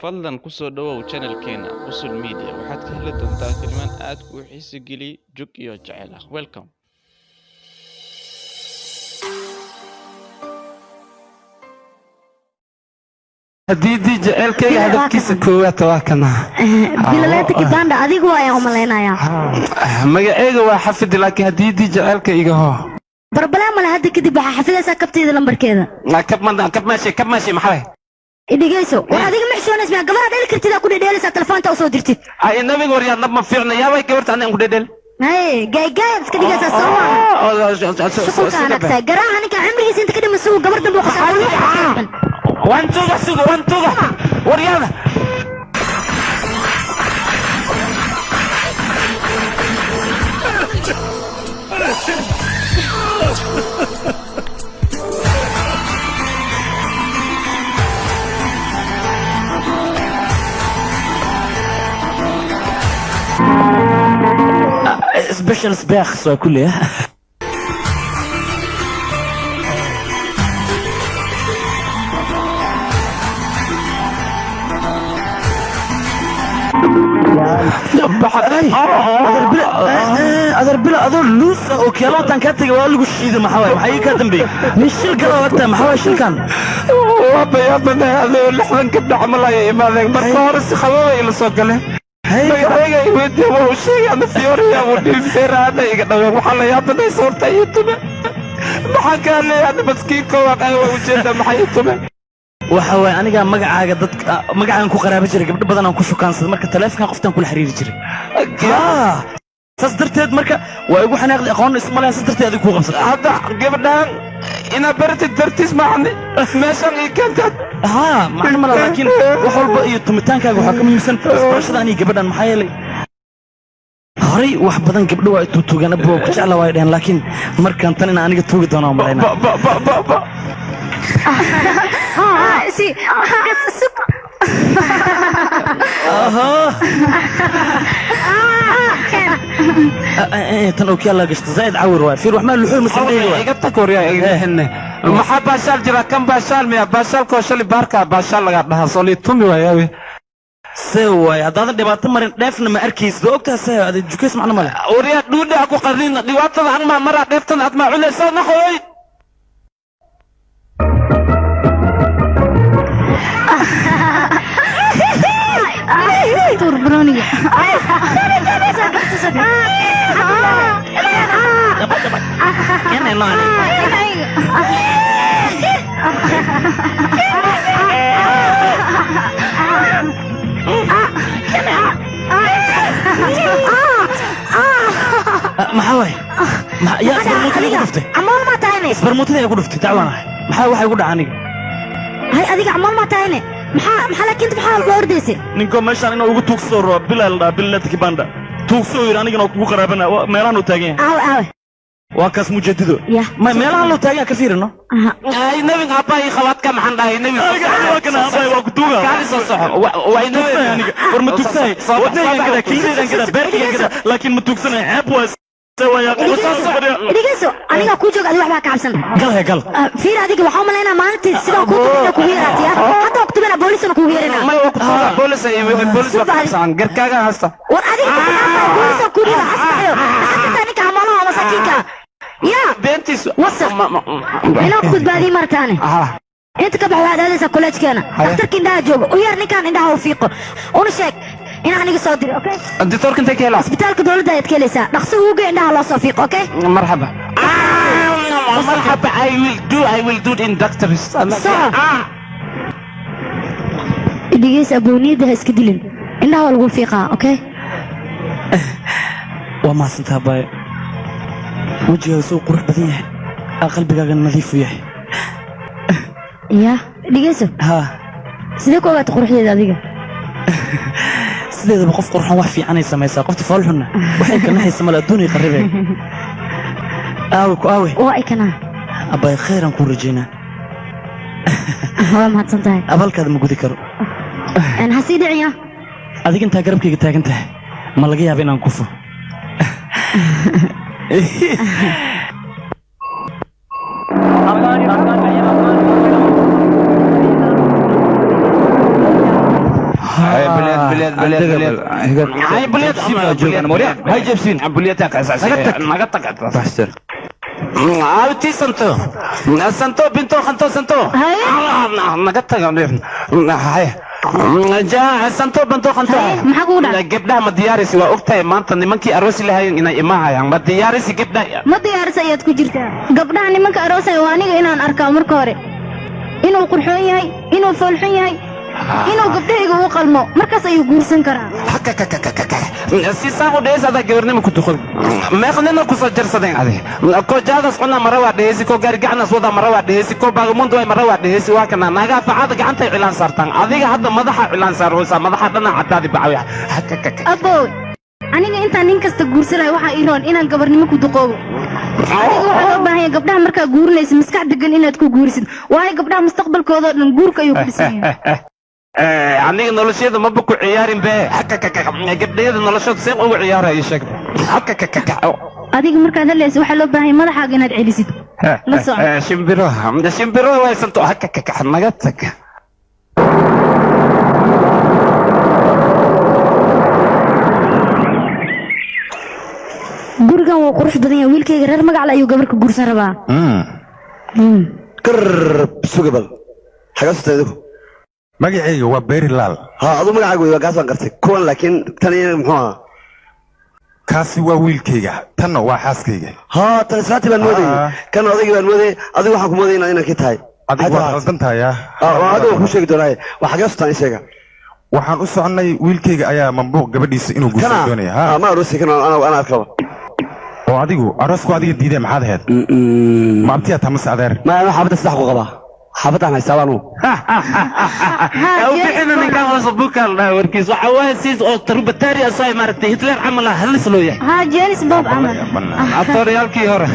fadlan ku soo dhawow channelkeena Qusul Media waxaad ka heli doontaa filmaan aad ku xiiso geli jug iyo jacayl ah. Welcome. hadii jaceelkayga hadafkiisa koowaad waa kana bilalata kibanda adigu waa u maleynaya magacayga waa xafid laakiin hadii jaceelkayga ho barbalaama la hadda kadib waxa xafidaysa kabteeda lambarkeeda kab maashi maxay idhigayso war adiga maxsoonays ma gabadha dhali kartida ku dhedheelaysa telefoonta soo dirtid ay nabiga war yaad ma fiicna yaabay gabarta aan ku dhedhel hey gaay iska dhigaysa soo waa garaaha ninka cimrigiisa inta ka dhimasuu gabar dambe qasay وانتوغا ورياضة سبيشال سباخ سوا كله أدر لوس وكيلوتان كاتي وقالوا الشيء ده محاوي وحقيقي كاتم بيه مش شلكة وقتها محاوي شلكان يا ابني هذا اللحظة كده عملها يا إمامك بطارس خلوه إلى صقله هيا يودي وهو شيء أنا فيوري يا ودي الفير هذا يقدر وحلا يا ابني صورته يتبع محكى لي أنا مسكين كواب أنا وجدت محيطه waxaa aniga magacaaga dadka magacaan ku qaraabo jiray gabdho badan aan ku shukaansaday marka telefoonka qoftan kula xiriiri jiray tasdarteed marka waa igu xanaaqday aqoon ismalayn tasdarteed adigu ku qabsatay hadda gabadhan ina baratid dartis maani meeshan ay keentad macna ma laakiin wax walba iyo tumitaankaaga waxa ka muhiimsan barashada aniga gabadhan maxaa yeelay horay wax badan gabdho waa intuu tuugana boo ku jecla way dheen laakiin markaan tan ina aniga tuugi doono malayna سي تنو كيلا قشط زايد عور واي في روح مال اللحوم مسلمين واي قبتك وريا هن ما باشال جرا كم باشال ميا باشال كوشلي باركا باشال لغا دها سولي تومي واي سوي هذا دبات مرن دفن ما اركيس دوقتها سي هذا جوكيس معنا مال وريا دودي اكو قرين ديواتها عن ما مره دفتن اد ما عليسا نخوي دكتور بروني أنا مالي محاوي يا برموتي يا قدفتي عمال ما تايني برموتي يا قدفتي تعوانا محاوي waxay ku dhacani هاي adiga عمال ما تايني maxaa laakiin maxaa loo ordaysi ninko meeshaan inuu ugu tuugso roo bilalati kibanda tuugso yir anigana ugu qaraabana meelaan u taagan aaw waa kaas mujadido ma meelaan loo taagan ka fiirino ay nabiga abay khaladka maxan dhahay nabiga waa kana abay waa ku tuuga gaari soo soxo waa nabiga aniga war ma tuugsay wadaygan kada kiidan kada beerkigan kada laakiin ma tuugsanay ceeb waa dhigayso aniga ku joog adiga waxba ka cabsan gal fiir adiga waxa malaynaa maalintii sidoo ku tubina ku yeeratiya hadda waqtiga booliska ku yeerina ma waqtiga boolis ay boolis waa qabsan garkaaga hasta war adiga booliska ku yeera asbaxyo hadda ninka amalaha masakiinka ya beentis wasa ina ku badbaadi martaane inta ka baxwaad aadaysa kolleejkeena daktarka indhaha joogo u yeer ninkan indhaha u fiiqo una sheeg إن أنا قصة أدري أوكي. الدكتور كنت كيلا. سبتالك دولة دايت كيليسا. نقصه وجه عندها الله صفيق أوكي. مرحبا. مرحبا I will do in doctors. صح. دقيس أبوني ده اسكدلين. إنها والوفيقة أوكي. وما سنتها باي. وجهه سوق قرح بديه. قلبي كان نظيف وياه. يا دقيس. ها. سيدك وقت قرح لي ذا sideedaba qof qurxan wax fiican ay sameeysaa qofti falxuna waxay ka naxaysaa mal adduun ay qaribay aawe oo ay kana abay khayran ku rajayna ma hadsantahay abalkaad ma gudi karo aan hasiidiciya adiga inta garabkayga taagan tahay ma laga yaabo inaan kufo بليد هاي بليد هاي جبسين بليدك اساسا نقطك بحسر عاوتي سنتو سنتو بنتو خنتو سنتو هاي نقطك هاي جا سنتو بنتو خنتو maxaa kugu dhacay gabdhaha ma diyaarisi waa ogtahay maanta nimankii aroosi lahayn inay imaahayaan ma diyaarisi gabdhaha ma diyaarisa ayaad ku jirtaa gabdhaha nimanka aroosaya waa aniga inaan arkaa marka hore inuu qurxoon yahay inuu foolxun yahay inuu gabdhahayga u qalmo markaas ayuu guursan karaa si saa u dhees adaa gabarnima ku duqoy meeqnina ku soo jarsadeen ade ko jaadas cuna mara waa dheesi ko gaari gacanas wada mara waa dheesi ko baagamundo ay mara waa dheesi waa kana nagaa facada gacanta cilaan saartaan adiga hadda madaxa cilaan saaraysa madaxa dhana cadaadi bacay abow aniga intaan nin kasta guursanayo waxa ii roon inaan gabarnimo ku duqoobo adiga waxa loo baahan yahay gabdhaha markaa guurinaysa maskax degan inaad ku guurisid waayo gabdhaha mustaqbalkooda dhan guurka ayuu ku dhisan yahay aniga nolosheeda maba ku ciyaarin be gabdhayada noloshooda see ugu ciyaaraya sheeg adiga markaad hadlaysa waxaa loo baahan yahay madaxaaga inaad celisid la soco shimbiro waysanto naga tag gurigan wuu qurux badan yahay wiilkayga reer magacal ayuu gabar ka guursan rabaa قرب سوقبل حاجة ستة magacayga waa beeri laal ها أظن مقعد ويا قاسم قرتك كون لكن تاني محوها kaasi waa wiilkayga tanna waa xaaskayga ها تاني سنتي بنودي كان أضيق بنودي أضيق واحد كمودي إن كتاي adigu waa qaldantahay هذا هو شيء دوناي وحاجة ستة شيء waxaan u soconay wiilkayga ayaa mambuuq gabadhiisa inuu guursan doonaya ha ما روسي كان أنا أركبه oo adigu aroosku adiga diiday maxaad ahayd ma abtiya tamas adeer ما أنا حابة أستحق غبا حابة أنا يسوانو أو بحنا نكان وصبوك الله وركيز وحواه سيس أو تربة تاري أصاي مارتي هتلر عمله هل سلوية ها جينيس بوب عمل أطور يالكي هورا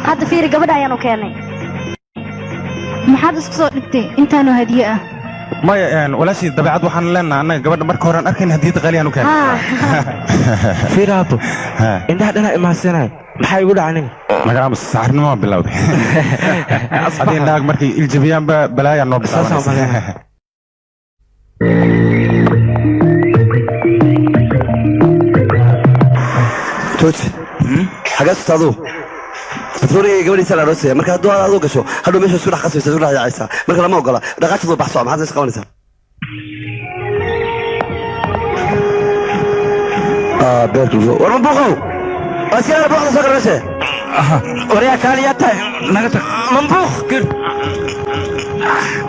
hadda fiiri gabadha ayaanu keenay maxaad isku soo dhigtay intaanu hadiye ah maya walaashii dabeecad waxaan leenahay annaga gabadha marka hore aan arkayn hadiyad qaali aan u keenay fiiraabo indhaha dhana imaasanaay maxay igu dhacanin magaraam saarnimo bilowday hadii naag markay iljabiyaan ba balaaya noo bisaasay توت حاجة ستة فتوري قبل يسأل روسيا مركز الدول هذا قشوا هذا مش سورة خاصة سورة عيسى مركز ما وقلا دقات تضرب بحثوا ما حد يسقون يسا بيركلو ورم بوخو أسير بوخو سكر روسيا وريا كالياتا نغتا منبوخ كر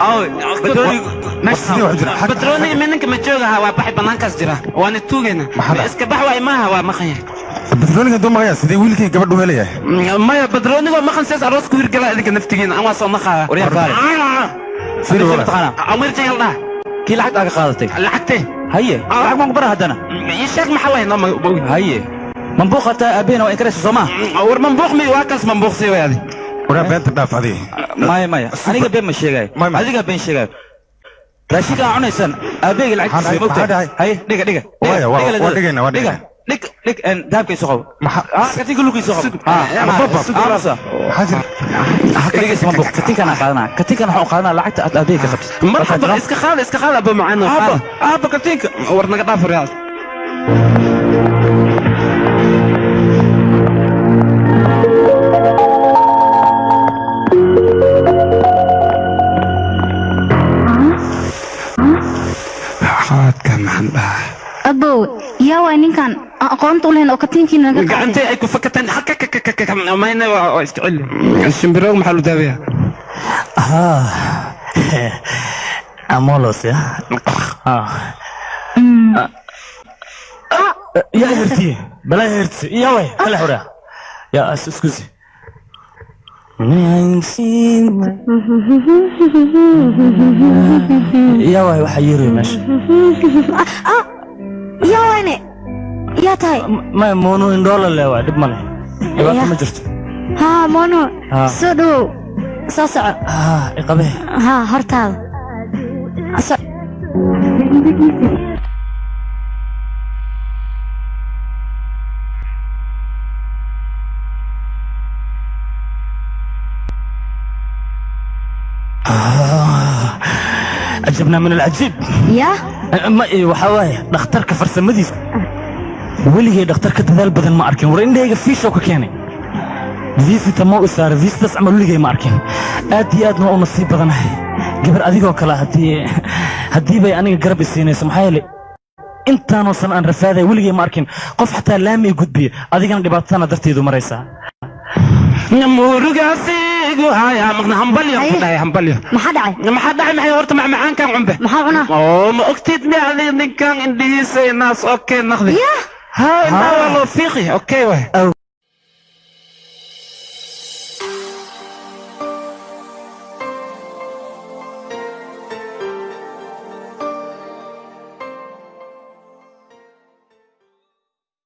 أو بتروني منك متجوغها وبحي بنانكاس جرا وانا توغينا اسك بحوا إماها ومخيا بدرونيga dumaya sidee wiilkay gabadhu helayahay maya badrooniga ma khansaas aroos ku hirgala idinka naftigiina aan waa soo naqaa وريا قال fiiro taqana amir jeelna كي لعقت أجا قادتك lacagte هيا لعق ما قبرها هدنا ii sheeg maxaa way noo هيا منبوخة أبينا وإن كريس سوما war manbuuq mi waa kaas manbuuq sii way adi waraa beenta dhaaf adiga مايا أنا بين مش شيء مايا. أنا بين شيء راشيد عنيسان أبيك العكس هاي- مكتب هاي دقة وايا، waa dhigayna, waa dhigayna. لك أن دهب كيسوق maxaa كتير كله كيسوق maxaa دقة اسمه بوك كتير كان قادنا كتير كان حق قادنا لعكت أبيك خبز marxaba iska qaad aba macana أبا كتير war naga dhaaf riyaad qaadka maxan dhaha abow yaa waa ninkan aan aqoonta u lahayn oo katiinkiina naga qaaday gacantay ay ku fakataan mayna waa iska celi shimbirooga maxaa lu daawaya أمولوس يا يا هرتي بلا هرتي يا وي هلا حرا يا اسكوزي يا وي وحيري ماشي yaa wayne yaa tahay ما مونو إن دولار لا واحد بمن يبقى ما جرت haa mono soo dhawow soo soco إقامة haa hortaada عجبنا من العجيب yaa ما إيه وحواي دكتور كفرس مديس ولي دكتور كتدال بدل ما أركن ورين ده في شوكة كاني فيزي تمو إسار فيزي تسمع ولي جاي ما أركن أدي أدنى أو نصيب بدنا قبل أديك وكلا هدي بي أنا قرب السنة سمحي لي أنت نوصل أن رفاذي ولي جاي ما أركن قف حتى لامي يقود بي أديك أنا قبل سنة درتي ذو مريسا نمورقاسي هاي مغنا همبليو ما حد عاي ما حد ما هي مع معان كان عمبه ما حد ما اكتب لي على ان كان انديسي ناس اوكي ناخذ يا هاي ما والله فيقي اوكي